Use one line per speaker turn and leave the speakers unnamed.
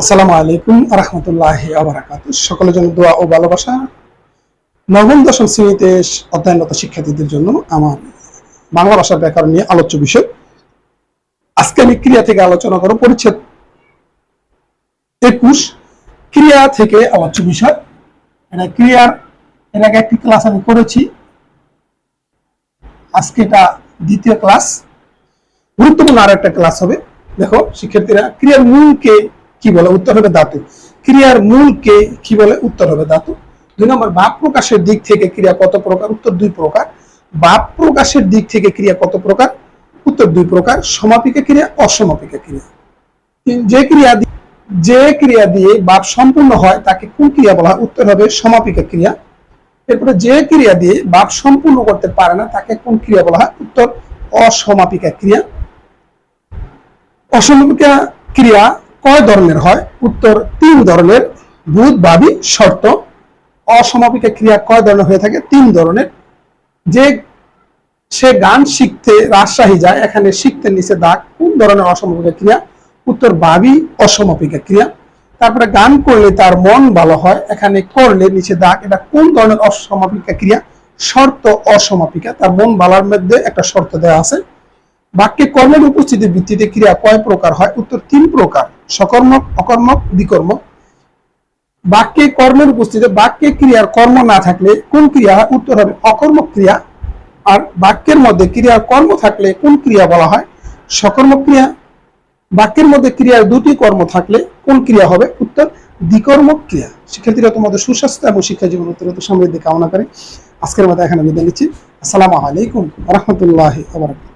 আসসালামু আলাইকুম রহমতুল্লাহি ওয়া বারাকাতুহু। সকলের জন্য দোয়া ও ভালোবাসা। নবম দশম শ্রেণীতে অধ্যয়নরত শিক্ষার্থীদের জন্য আমার বাংলা ভাষার ব্যাকরণ নিয়ে আলোচ্য বিষয়। আজকে আমি ক্রিয়া থেকে আলোচনা করব পরিচ্ছেদ 21 ক্রিয়া থেকে আলোচ্য বিষয়। এটা ক্রিয়ার এর আগে একটি ক্লাস আমি করেছি, আজকে এটা দ্বিতীয় ক্লাস। গুরুত্বপূর্ণ আর একটা ক্লাস হবে। দেখো শিক্ষার্থীরা, ক্রিয়ার মূলকে কি বলে? উত্তর হবে ধাতু। ক্রিয়ার মূলকে কি বলে? উত্তর হবে ধাতু। 2 নম্বর, ভাব প্রকাশের দিক থেকে ক্রিয়া কত প্রকার? উত্তর 2 প্রকার। ভাব প্রকাশের দিক থেকে ক্রিয়া কত প্রকার? উত্তর 2 প্রকার। সমাপিকা ক্রিয়া, অসমাপিকা ক্রিয়া। যে ক্রিয়া দিয়ে ভাব সম্পূর্ণ হয় তাকে কোন ক্রিয়া বলা হয়? উত্তর হবে সমাপিকা ক্রিয়া। এরপরে যে ক্রিয়া দিয়ে ভাব সম্পূর্ণ করতে পারে না তাকে কোন ক্রিয়া বলা হয়? উত্তর অসমাপিকা ক্রিয়া। অসমাপিকা ক্রিয়া কয় ধরনের হয়? উত্তর 3 ধরনের। ভূত, ভাবী, শর্ত। অসমাপিকা ক্রিয়া কয় ধরনের হয়ে থাকে? 3 ধরনের। যে সে গান শিখতে রাজশাহী যায়, এখানে শিখতে নিচে দাগ, কোন ধরনের অসমাপিকা ক্রিয়া? উত্তর ভাবী অসমাপিকা ক্রিয়া। তারপরে গান করলে তার মন ভালো হয়, এখানে করলে নিচে দাগ, এটা কোন ধরনের অসমাপিকা ক্রিয়া? শর্ত অসমাপিকা। তার মন ভালোর মধ্যে একটা শর্ত দেওয়া আছে। বাক্যে কর্মের উপস্থিতির ভিত্তিতে ক্রিয়া কয় প্রকার হয়? উত্তর 3 প্রকার। সকর্মক, অকর্মক, দ্বিকর্মক। বাক্যে কর্মের উপস্থিতিতে বাক্যে ক্রিয়ার কর্ম না থাকলে কোন ক্রিয়া হয়? উত্তর হবে অকর্মক ক্রিয়া। আর বাক্যের মধ্যে ক্রিয়ার কর্ম থাকলে কোন ক্রিয়া বলা হয়? সকর্মক ক্রিয়া। বাক্যের মধ্যে ক্রিয়ার 2টি কর্ম থাকলে কোন ক্রিয়া হবে? উত্তর দ্বিকর্মক ক্রিয়া। শিক্ষার্থীরা, তোমাদের সুস্বাস্থ্য এবং শিক্ষা জীবন উত্তরোত্তর সমৃদ্ধি কামনা করে আজকের মতো এখানে বিদায় নিচ্ছি। আসসালামু আলাইকুম ওয়া রাহমাতুল্লাহি ওয়া বারাকাতুহু।